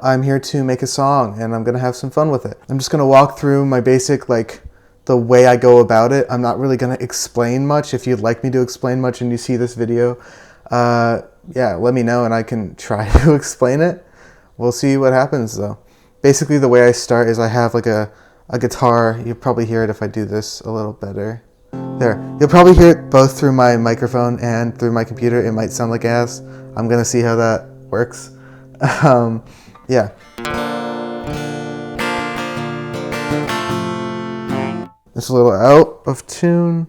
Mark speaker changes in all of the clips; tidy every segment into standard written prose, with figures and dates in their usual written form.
Speaker 1: I'm here to make a song and I'm gonna have some fun with it. I'm just gonna walk through my basic, like, the way I go about it. I'm not really gonna explain much. If you'd like me to explain much and you see this video, yeah, let me know and I can try to explain it. We'll see what happens though. Basically the way I start is I have like a guitar. You'll probably hear it if I do this a little better. There. You'll probably hear it both through my microphone and through my computer. It might sound like ass. I'm gonna see how that works. Yeah. It's a little out of tune.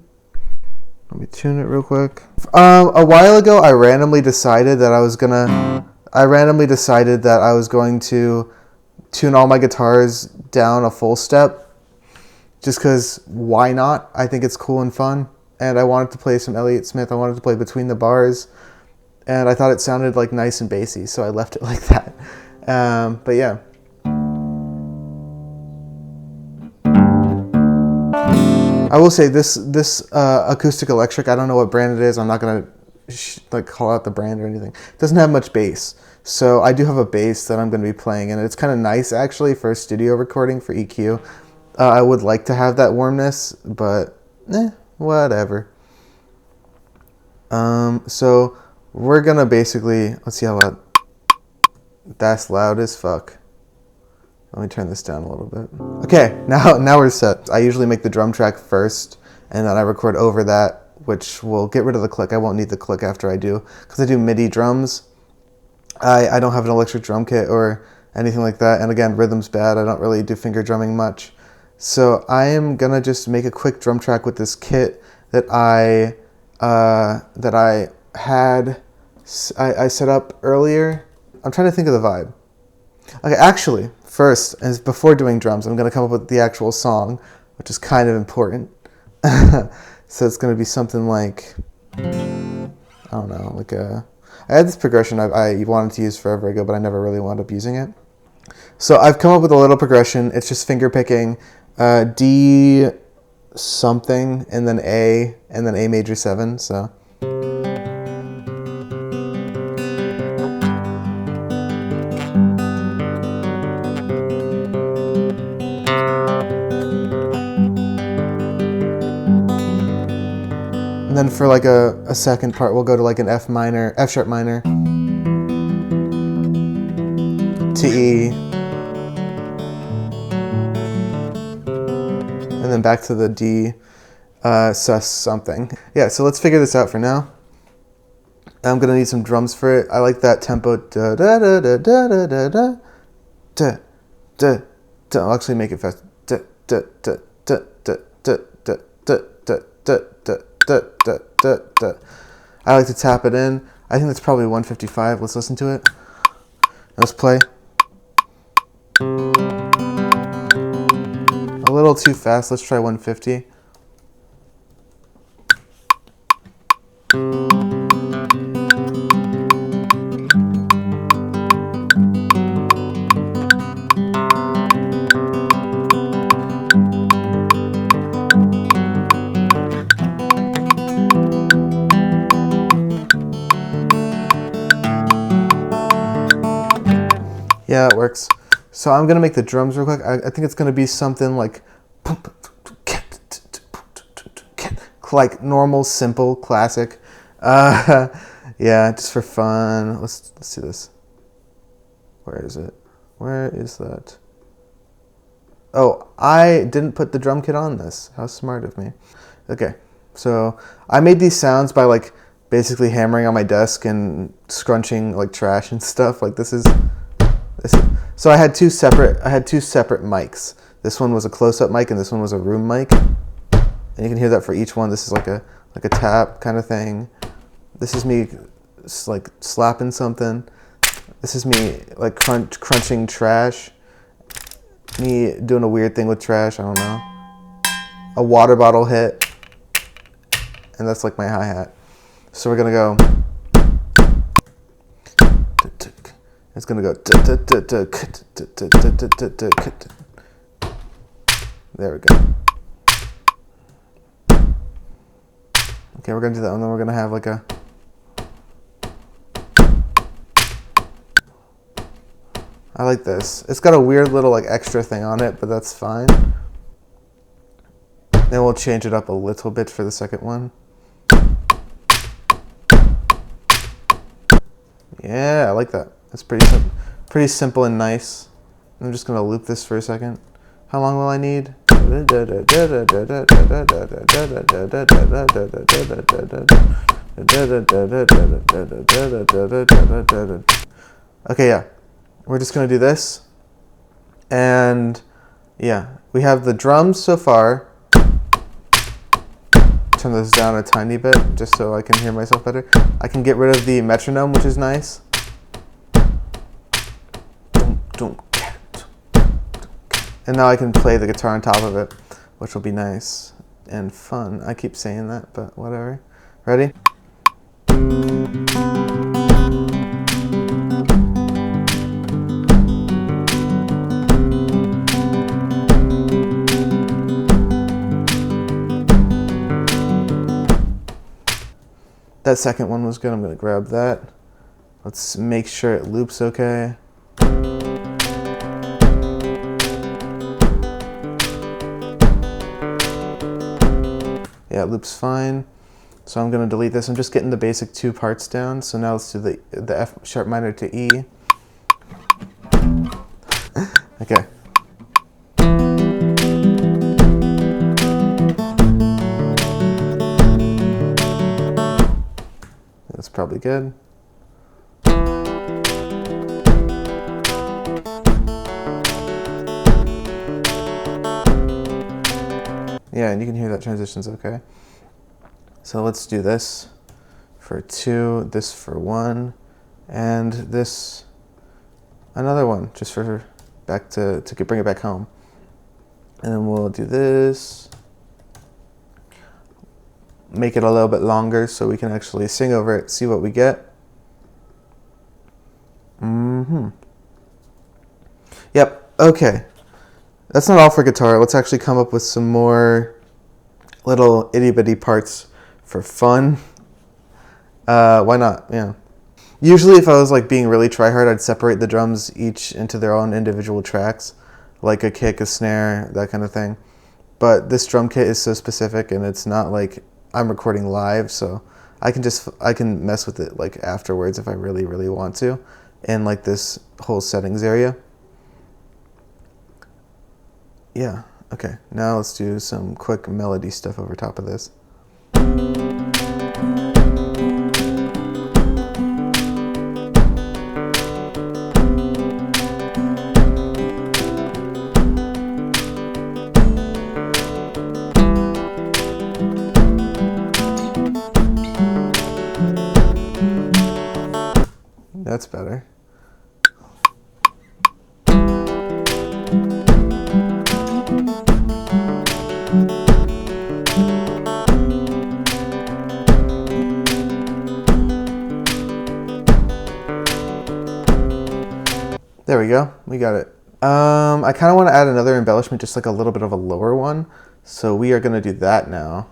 Speaker 1: Let me tune it real quick. A while ago, I randomly decided that I was going to tune all my guitars down a full step. Just because, why not? I think it's cool and fun. And I wanted to play some Elliott Smith. I wanted to play Between the Bars. And I thought it sounded like nice and bassy, so I left it like that. But yeah. I will say this acoustic electric, I don't know what brand it is. I'm not going to call out the brand or anything. It doesn't have much bass. So I do have a bass that I'm going to be playing, and it's kind of nice actually for studio recording for EQ. I would like to have that warmness, but whatever. So we're going to basically, let's see how loud. That's loud as fuck. Let me turn this down a little bit. Okay, now we're set. I usually make the drum track first, and then I record over that, which will get rid of the click. I won't need the click after I do, because I do MIDI drums. I don't have an electric drum kit or anything like that, and again, rhythm's bad. I don't really do finger drumming much. So I am gonna just make a quick drum track with this kit that I set up earlier. I'm trying to think of the vibe. Okay, actually, first, as before doing drums, I'm going to come up with the actual song, which is kind of important. So it's going to be something like, I don't know, like I had this progression I wanted to use forever ago, but I never really wound up using it. So I've come up with a little progression. It's just finger picking, D something, and then A major 7, so. And then for like a second part, we'll go to like an F sharp minor, to E, and then back to the D, sus something. Yeah, so let's figure this out for now. I'm gonna need some drums for it. I like that tempo. Da da da da da da da da da da da. I'll actually make it fast. Da da da da da da da da da da da. Da, da, da, da. I like to tap it in. I think that's probably 155. Let's listen to it. Let's play. A little too fast. Let's try 150. Yeah, that works. So I'm gonna make the drums real quick. I think it's gonna be something like normal, simple, classic. Yeah, just for fun. Let's do this. Where is it? Where is that? Oh, I didn't put the drum kit on this. How smart of me. Okay, so I made these sounds by like basically hammering on my desk and scrunching like trash and stuff. Like this is. So I had two separate mics. This one was a close-up mic and this one was a room mic. And you can hear that for each one. This is like a tap kind of thing. This is me like slapping something. This is me like crunching trash. Me doing a weird thing with trash, I don't know. A water bottle hit. And that's like my hi-hat. So we're gonna go. It's gonna go. There we go. Okay, we're gonna do that, and then we're gonna have like a. I like this. It's got a weird little like extra thing on it, but that's fine. Then we'll change it up a little bit for the second one. Yeah, I like that. That's pretty simple and nice. I'm just gonna loop this for a second. How long will I need? Okay, yeah. We're just gonna do this. And yeah, we have the drums so far. Turn this down a tiny bit just so I can hear myself better. I can get rid of the metronome, which is nice. And now I can play the guitar on top of it, which will be nice and fun. I keep saying that, but whatever. Ready? That second one was good. I'm going to grab that. Let's make sure it loops okay. Yeah, it loops fine. So I'm going to delete this. I'm just getting the basic 2 parts down. So now let's do the F sharp minor to E. Okay. That's probably good. Yeah, and you can hear that transition's okay. So let's do this for 2, this for 1, and this another one, just for back to bring it back home. And then we'll do this. Make it a little bit longer so we can actually sing over it, see what we get. Yep, okay. That's not all for guitar. Let's actually come up with some more little itty-bitty parts for fun. Why not? Yeah. Usually if I was like being really try-hard, I'd separate the drums each into their own individual tracks, like a kick, a snare, that kind of thing. But this drum kit is so specific, and it's not like I'm recording live, so I can mess with it like afterwards if I really, really want to, in like this whole settings area. Yeah, okay. Now let's do some quick melody stuff over top of this. That's better. There we go. We got it. I kind of want to add another embellishment, just like a little bit of a lower one. So we are going to do that now.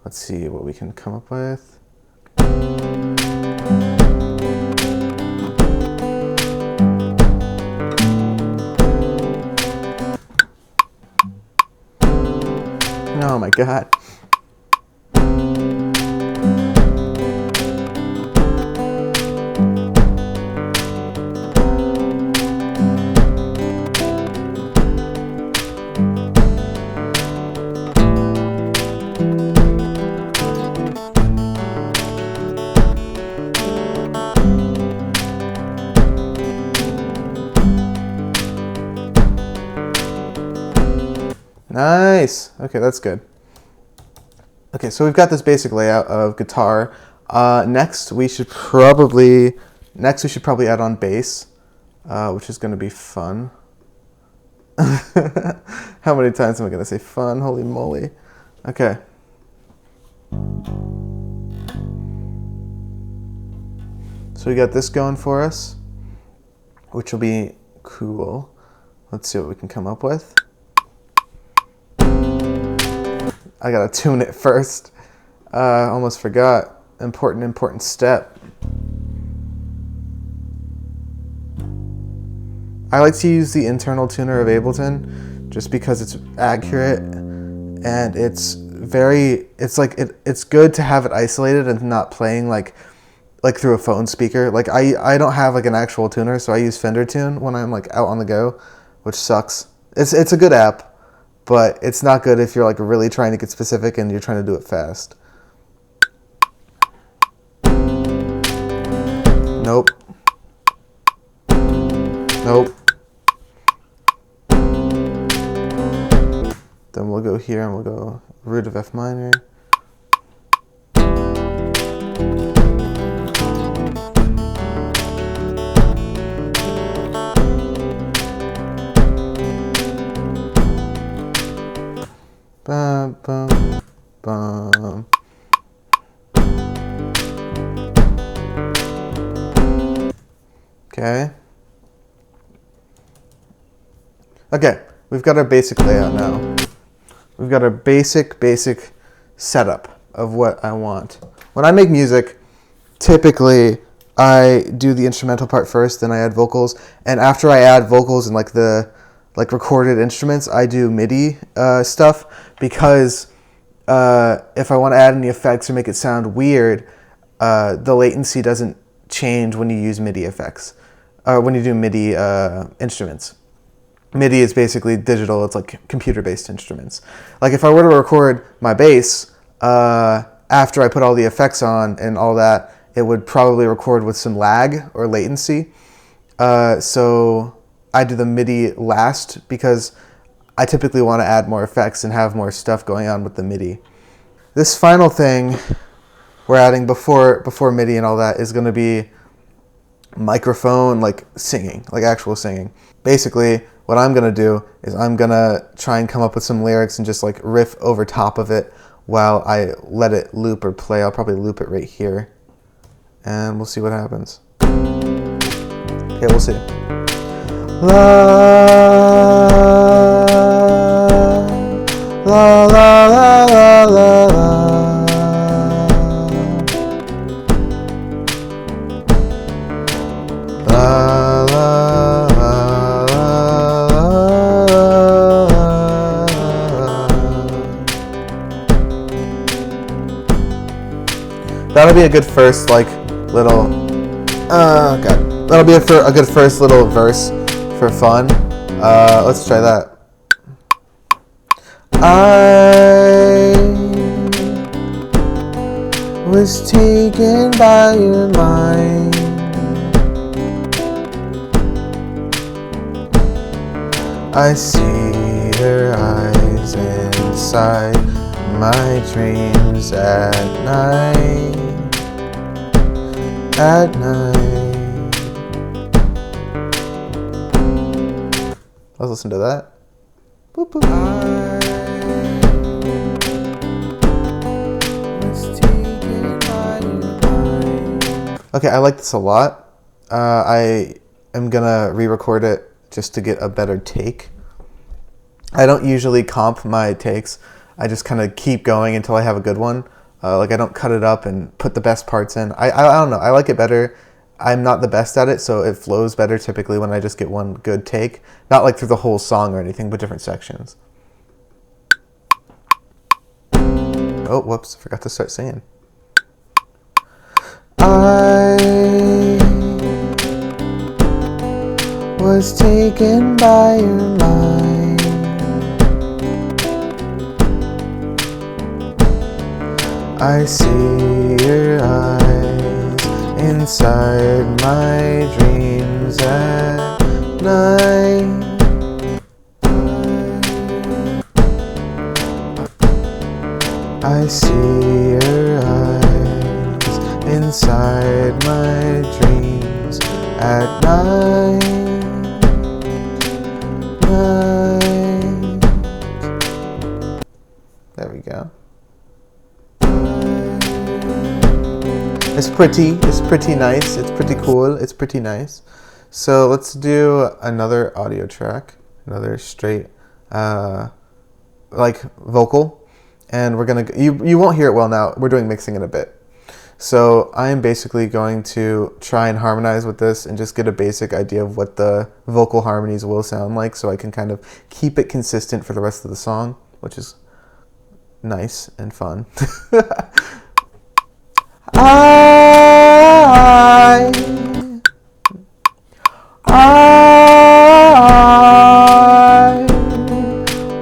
Speaker 1: Let's see what we can come up with. Oh my God. Nice. Okay, that's good. Okay, so we've got this basic layout of guitar. Next, we should probably add on bass, which is going to be fun. How many times am I going to say fun? Holy moly. Okay. So we got this going for us, which will be cool. Let's see what we can come up with. I gotta tune it first. Almost forgot. Important step. I like to use the internal tuner of Ableton just because it's accurate and it's good to have it isolated and not playing like through a phone speaker. Like I don't have like an actual tuner, so I use Fender Tune when I'm like out on the go, which sucks. It's a good app, but it's not good if you're like really trying to get specific and you're trying to do it fast. Nope. Nope. Then we'll go here and we'll go root of F minor. Bum, bum, bum. Okay. Okay, we've got our basic layout now. We've got our basic setup of what I want. When I make music, typically I do the instrumental part first, then I add vocals, and after I add vocals and like the recorded instruments, I do MIDI stuff because if I want to add any effects or make it sound weird, the latency doesn't change when you use MIDI effects, when you do MIDI instruments. MIDI is basically digital. It's like computer-based instruments. Like if I were to record my bass, after I put all the effects on and all that, it would probably record with some lag or latency. So I do the MIDI last because I typically want to add more effects and have more stuff going on with the MIDI. This final thing we're adding before MIDI and all that is going to be microphone, like singing, like actual singing. Basically, what I'm going to do is I'm going to try and come up with some lyrics and just like riff over top of it while I let it loop or play. I'll probably loop it right here and we'll see what happens. Okay, we'll see. La la la la la la la. That'll be a good first like little God. That'll be a good first little verse for fun. Let's try that. I was taken by your mind. I see your eyes inside my dreams at night. At night. Let's listen to that. Boop, boop. I was taken by your mind. Okay, I like this a lot. I am gonna re-record it just to get a better take. I don't usually comp my takes. I just kind of keep going until I have a good one. Like I don't cut it up and put the best parts in. I don't know. I like it better. I'm not the best at it, so it flows better typically when I just get one good take. Not like through the whole song or anything, but different sections. Oh, whoops. Forgot to start singing. I was taken by your mind. I see your eyes inside my dreams at night. I see your eyes inside my dreams at night. There we go. It's pretty nice, it's pretty cool, it's pretty nice. So let's do another audio track, another straight like vocal, and we're gonna, you won't hear it well now, we're doing mixing in a bit. So I'm basically going to try and harmonize with this and just get a basic idea of what the vocal harmonies will sound like, so I can kind of keep it consistent for the rest of the song, which is nice and fun. I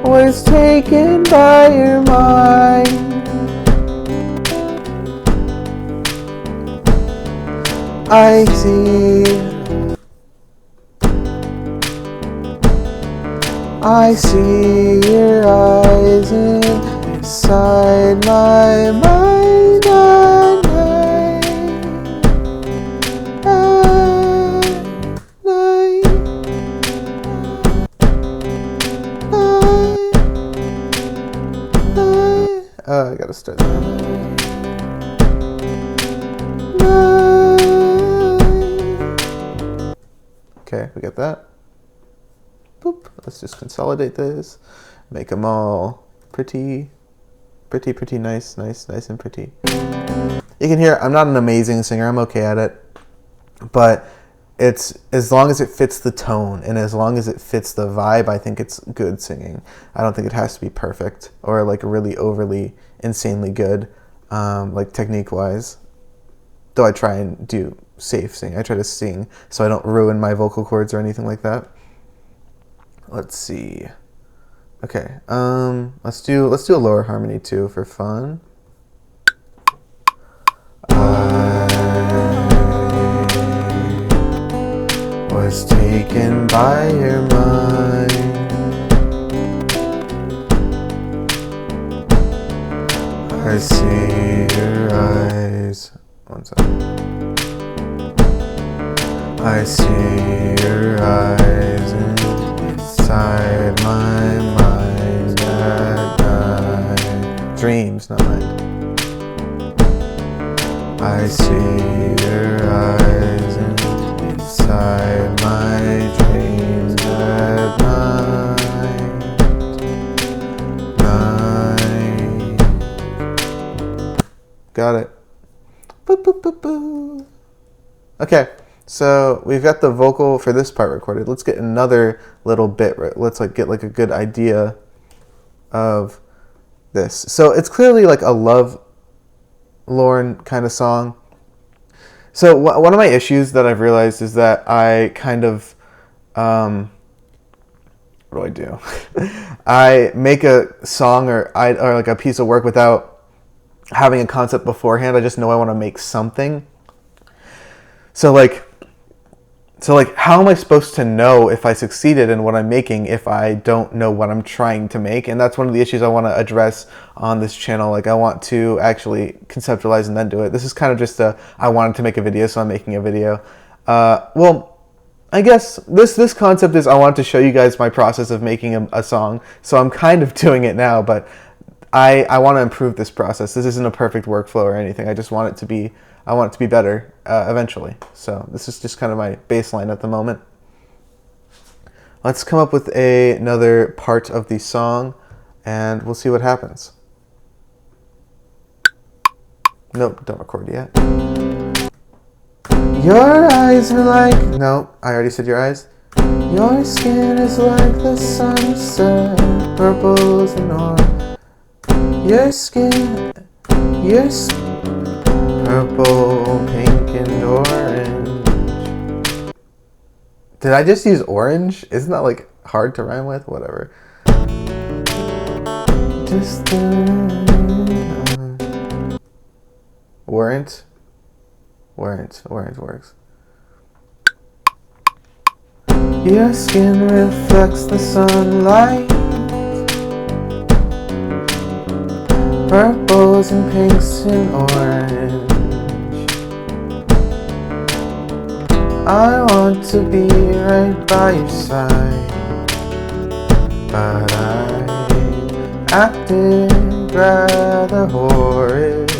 Speaker 1: was taken by your mind. I see your eyes inside my mind at night. I gotta start that. Okay, we got that. Boop. Let's just consolidate this. Make them all pretty nice and pretty. You can hear I'm not an amazing singer. I'm okay at it. But it's as long as it fits the tone and as long as it fits the vibe, I think it's good singing. I don't think it has to be perfect or like really overly insanely good, like technique wise. Though I try and do safe sing. I try to sing so I don't ruin my vocal cords or anything like that. Let's see. Okay, let's do a lower harmony too for fun. I was taken by your mind. I see your eyes. One second. I see your eyes inside my mind at night. Dreams, not mind. I see your eyes inside my dreams at night. Got it. Boop, boop, boop, boop. Okay, so we've got the vocal for this part recorded. Let's get another little bit. Let's get like a good idea of this. So it's clearly like a love-lorn kind of song. So one of my issues that I've realized is that I kind of, what do? I make a song or like a piece of work without having a concept beforehand. I just know I want to make something. So how am I supposed to know if I succeeded in what I'm making if I don't know what I'm trying to make? And that's one of the issues I want to address on this channel. Like, I want to actually conceptualize and then do it. This is kind of just I wanted to make a video, so I'm making a video. Well, I guess this concept is I want to show you guys my process of making a song. So I'm kind of doing it now, but I want to improve this process. This isn't a perfect workflow or anything. I just want it to be, I want it to be better eventually. So this is just kind of my baseline at the moment. Let's come up with another part of the song and we'll see what happens. Nope, don't record yet. Your eyes are like... No, I already said your eyes. Your skin is like the sunset, purples and orange. Your skin, purple, pink, and orange. Did I just use orange? Isn't that like hard to rhyme with? Whatever. Just weren't works. Your skin reflects the sunlight. Purples and pinks and orange. I want to be right by your side, but I acted rather horrid.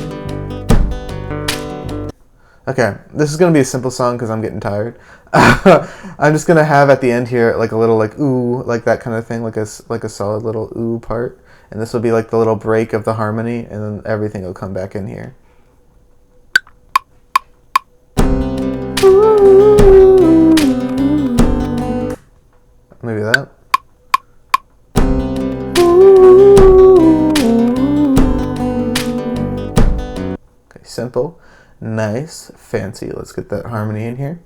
Speaker 1: Okay, this is going to be a simple song because I'm getting tired. I'm just going to have at the end here like a little like ooh, like that kind of thing, like a solid little ooh part. And this will be like the little break of the harmony, and then everything will come back in here. maybe that. Okay, simple, nice, fancy. Let's get that harmony in here.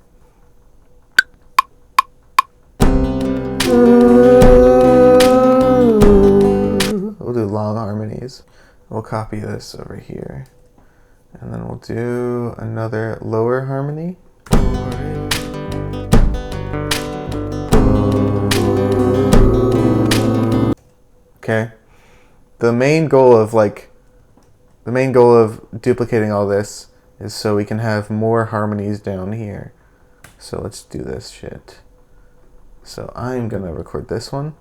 Speaker 1: We'll do long harmonies. We'll copy this over here. And then we'll do another lower harmony. Okay. The main goal of duplicating all this is so we can have more harmonies down here. So let's do this shit. So I'm gonna record this one,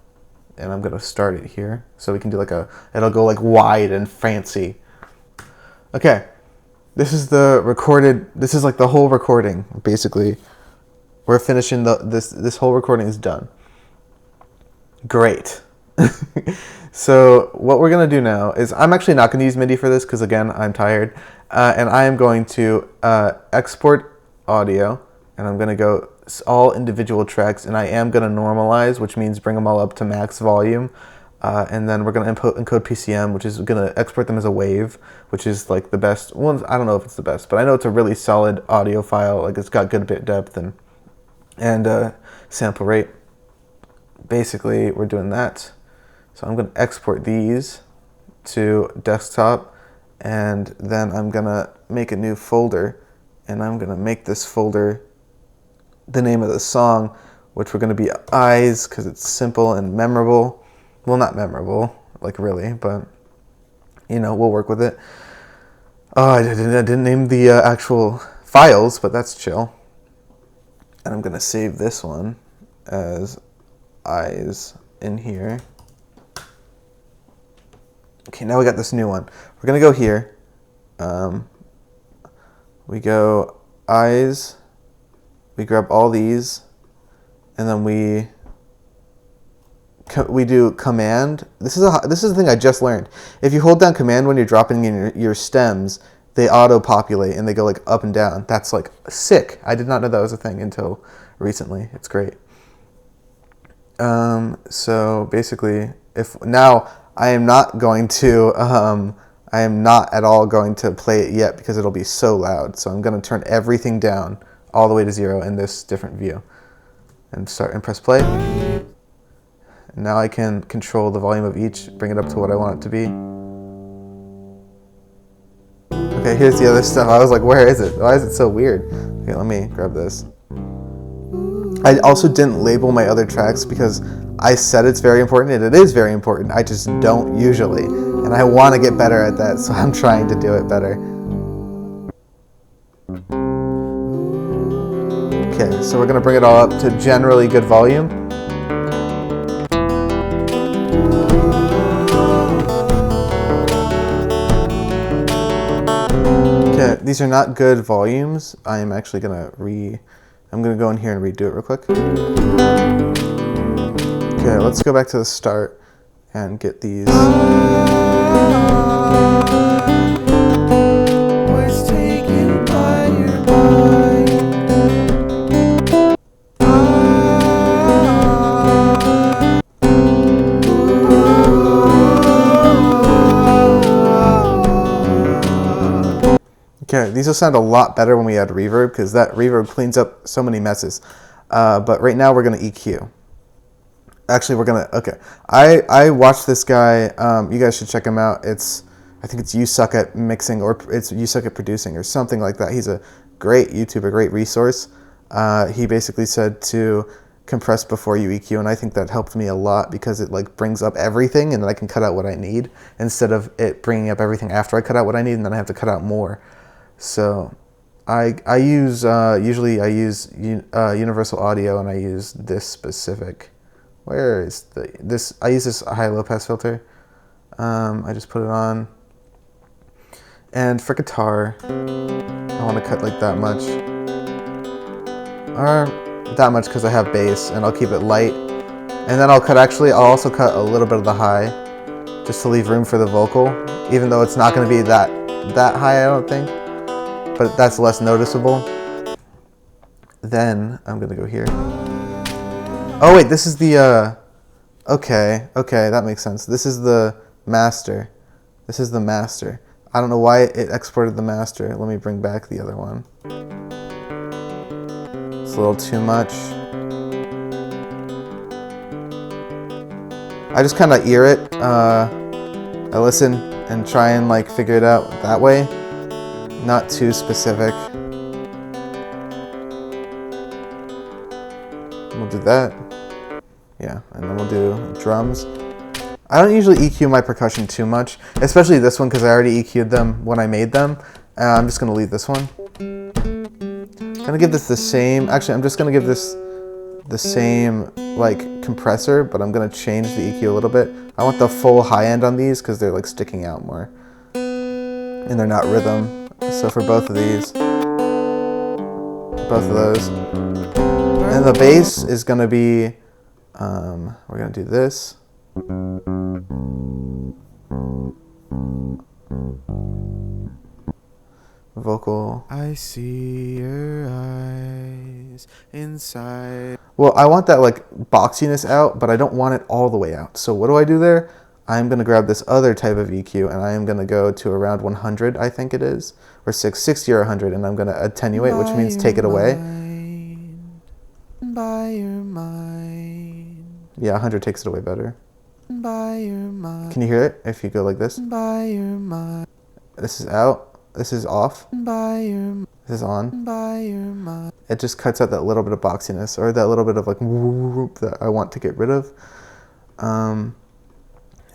Speaker 1: and I'm gonna start it here. So we can do it'll go like wide and fancy. Okay, this is like the whole recording, basically. We're finishing this whole recording is done. Great. So what we're gonna do now is, I'm actually not gonna use MIDI for this because again, I'm tired. And I am going to export audio, and I'm gonna go all individual tracks, and I am gonna normalize, which means bring them all up to max volume. And then we're gonna encode PCM, which is gonna export them as a wave, which is like the best. Well, I don't know if it's the best, but I know it's a really solid audio file. Like, it's got good bit depth and sample rate. Basically, we're doing that. So I'm gonna export these to desktop, and then I'm gonna make a new folder, and I'm gonna make this folder the name of the song, which we're gonna be Eyes, because it's simple and memorable. Well, not memorable, like really, but you know, we'll work with it. Oh, I didn't name the actual files, but that's chill. And I'm gonna save this one as Eyes in here. Okay, now we got this new one. We're gonna go here. We go Eyes. We grab all these, and then we do Command. This is the thing I just learned. If you hold down Command when you're dropping in your stems, they auto-populate and they go like up and down. That's like sick. I did not know that was a thing until recently. It's great. So basically, now I am not going to. I am not at all going to play it yet because it'll be so loud. So I'm going to turn everything down all the way to 0 in this different view, and press play. And now I can control the volume of each, bring it up to what I want it to be. Okay, here's the other stuff. I was like, where is it? Why is it so weird? Okay, let me grab this. I also didn't label my other tracks because I said it's very important, and it is very important. I just don't usually, and I want to get better at that, so I'm trying to do it better. Okay, so we're going to bring it all up to generally good volume. Okay, these are not good volumes. I am actually going to I'm going to go in here and redo it real quick. Okay, let's go back to the start and get these. Okay, these will sound a lot better when we add reverb, because that reverb cleans up so many messes. But right now we're going to EQ. Actually, we're going to, okay. I watched this guy, you guys should check him out. I think it's You Suck at Mixing, or it's You Suck at Producing, or something like that. He's a great YouTuber, great resource. He basically said to compress before you EQ, and I think that helped me a lot because it like brings up everything, and then I can cut out what I need, instead of it bringing up everything after I cut out what I need, and then I have to cut out more. So I use usually I use Universal Audio, and I use this specific. Where is this? I use this high low pass filter. I just put it on. And for guitar, I want to cut like that much, or that much because I have bass, and I'll keep it light. And then I'll also cut a little bit of the high, just to leave room for the vocal, even though it's not going to be that high, I don't think. But that's less noticeable. Then I'm gonna go here. Oh wait, this is the okay, that makes sense. This is the master. This is the master. I don't know why it exported the master. Let me bring back the other one. It's a little too much. I just kind of ear it. I listen and try and like figure it out that way. Not too specific. We'll do that. Yeah, and then we'll do drums. I don't usually EQ my percussion too much, especially this one because I already EQ'd them when I made them. I'm just gonna leave this one. I'm gonna give this the same, actually I'm just gonna give this the same like compressor, but I'm gonna change the EQ a little bit. I want the full high end on these because they're like sticking out more. And they're not rhythm. So for both of these, both of those. And the bass is gonna be, we're gonna do this. Vocal. I see your eyes inside. Well, I want that like boxiness out, but I don't want it all the way out. So what do I do there? I'm gonna grab this other type of EQ and I am gonna go to around 100, I think it is, or 60 or 100, and I'm gonna attenuate, which means take it away. By your mind. Yeah, 100 takes it away better. By your mind. Can you hear it if you go like this? By your mind. This is out. This is off. By your. This is on. By your mind. It just cuts out that little bit of boxiness or that little bit of like whoop that I want to get rid of. And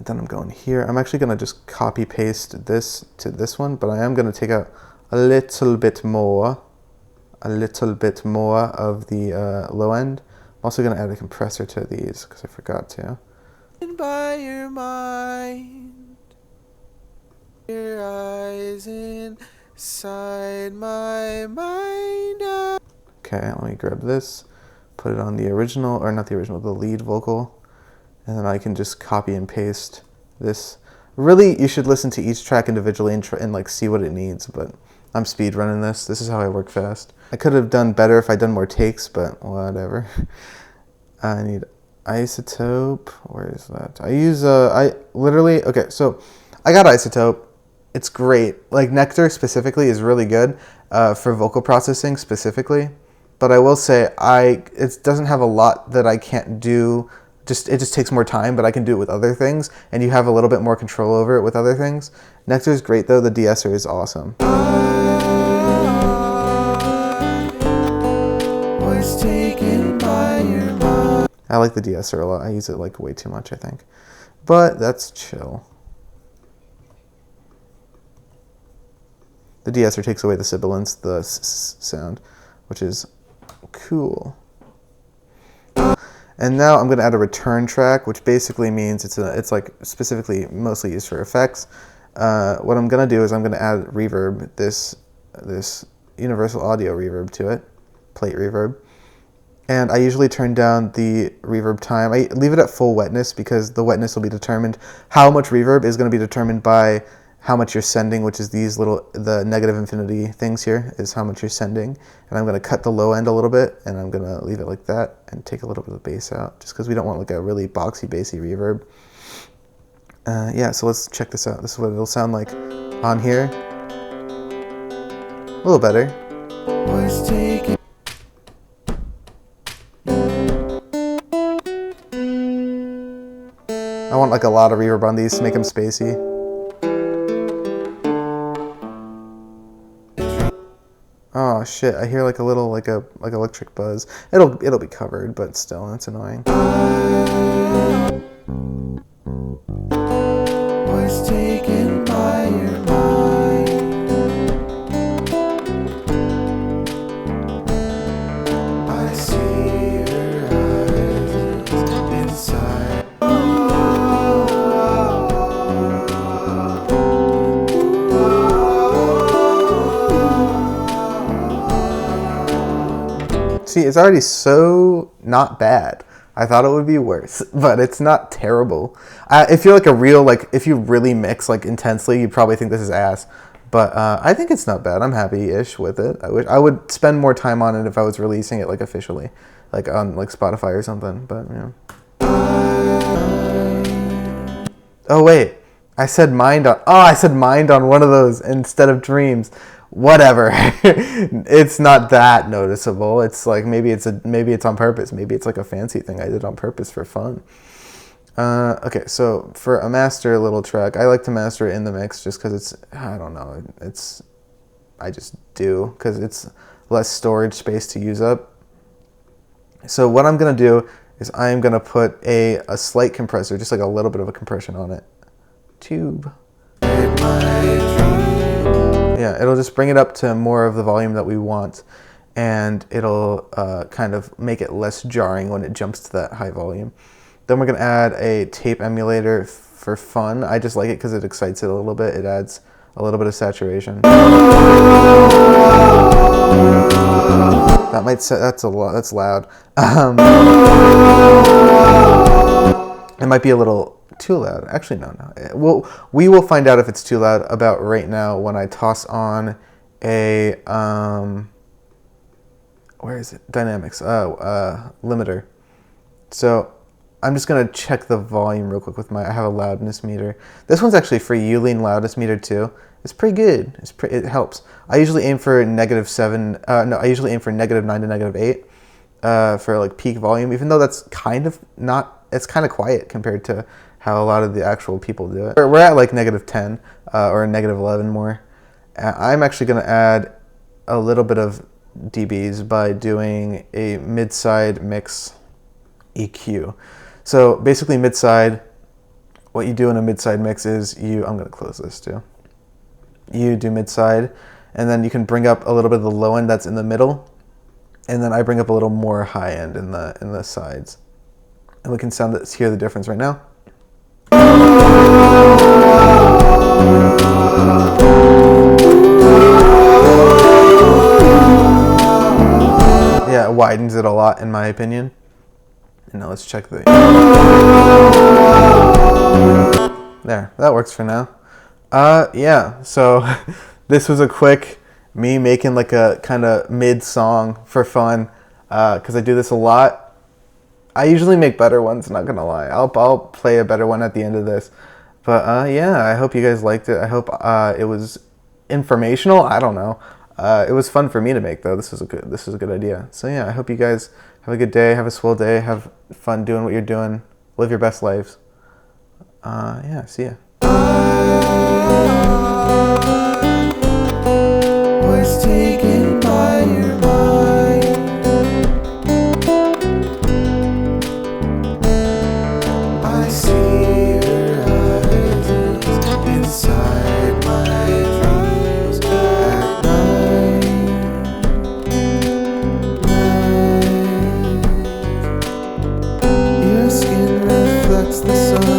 Speaker 1: then I'm going here. I'm actually gonna just copy paste this to this one, but I am gonna take out a little bit more of the low end. I'm also gonna add a compressor to these because I forgot to. By your mind, your eyes inside my mind. Okay, let me grab this, put it on the original, or not the original, the lead vocal, and then I can just copy and paste this. Really, you should listen to each track individually and like see what it needs, but I'm speed running this. This is how I work fast. I could have done better if I'd done more takes, but whatever. I need isotope. Where is that? I use okay, so I got isotope. It's great. Like Nectar specifically is really good for vocal processing specifically, but I will say it doesn't have a lot that I can't do. It just takes more time, but I can do it with other things, and you have a little bit more control over it with other things. Nectar is great though. The de-esser is awesome. I like the de-esser a lot. I use it like way too much, I think. But that's chill. The de-esser takes away the sibilance, the sound, which is cool. And now I'm going to add a return track, which basically means it's like specifically mostly used for effects. What I'm going to do is I'm going to add reverb, this universal audio reverb to it, plate reverb. And I usually turn down the reverb time. I leave it at full wetness because the wetness will be determined. How much reverb is going to be determined by how much you're sending, which is the negative infinity things here is how much you're sending. And I'm going to cut the low end a little bit, and I'm going to leave it like that and take a little bit of the bass out just because we don't want like a really boxy, bassy reverb. Yeah, so let's check this out. This is what it'll sound like on here. A little better. I want like a lot of reverb on these to make them spacey. Oh shit! I hear like a little like electric buzz. It'll be covered, but still, that's annoying. Was taken by your mind. I see your eyes inside. See, it's already so not bad. I thought it would be worse, but it's not terrible. If you're like if you really mix like intensely, you probably think this is ass. But I think it's not bad. I'm happy-ish with it. I would spend more time on it if I was releasing it like officially. like on like Spotify or something. But yeah. Oh wait, I said mind on. Oh, I said mind on one of those instead of dreams. Whatever. It's not that noticeable. It's like maybe it's on purpose. Maybe it's like a fancy thing I did on purpose for fun. Okay, so for a master little track, I like to master it in the mix just because it's, I don't know, I just do because it's less storage space to use up. So what I'm going to do is I'm going to put a slight compressor, just like a little bit of a compression on it. Tube. Yeah, it'll just bring it up to more of the volume that we want, and it'll kind of make it less jarring when it jumps to that high volume. Then we're going to add a tape emulator for fun. I just like it because it excites it a little bit. It adds a little bit of saturation. That might say that's a lot. That's loud. It might be a little too loud. Actually, no. We will find out if it's too loud about right now when I toss on a where is it? Dynamics. Limiter. So I'm just gonna check the volume real quick with I have a loudness meter. This one's actually for Yulin loudness meter too. It's pretty good. It helps. I usually aim for -7. I usually aim for -9 to -8 for like peak volume. Even though that's kind of not. It's kind of quiet compared to how a lot of the actual people do it. We're at like -10 or -11 more. I'm actually gonna add a little bit of dBs by doing a mid-side mix EQ. So basically mid-side, what you do in a mid-side mix is I'm going to close this too. You do mid-side, and then you can bring up a little bit of the low end that's in the middle, and then I bring up a little more high end in the sides. And we can hear the difference right now. Yeah, it widens it a lot in my opinion. And now let's check the... There, that works for now. Yeah, so this was a quick me making like a kind of mid-song for fun, because I do this a lot. I usually make better ones, not gonna lie. I'll play a better one at the end of this. But yeah, I hope you guys liked it. I hope it was informational. I don't know. It was fun for me to make though. This is a good idea. So yeah, I hope you guys have a good day, have a swell day, have fun doing what you're doing, live your best lives. Yeah, see ya. Was taken by your mind. I see your eyes inside my dreams at night. Your skin reflects the sun.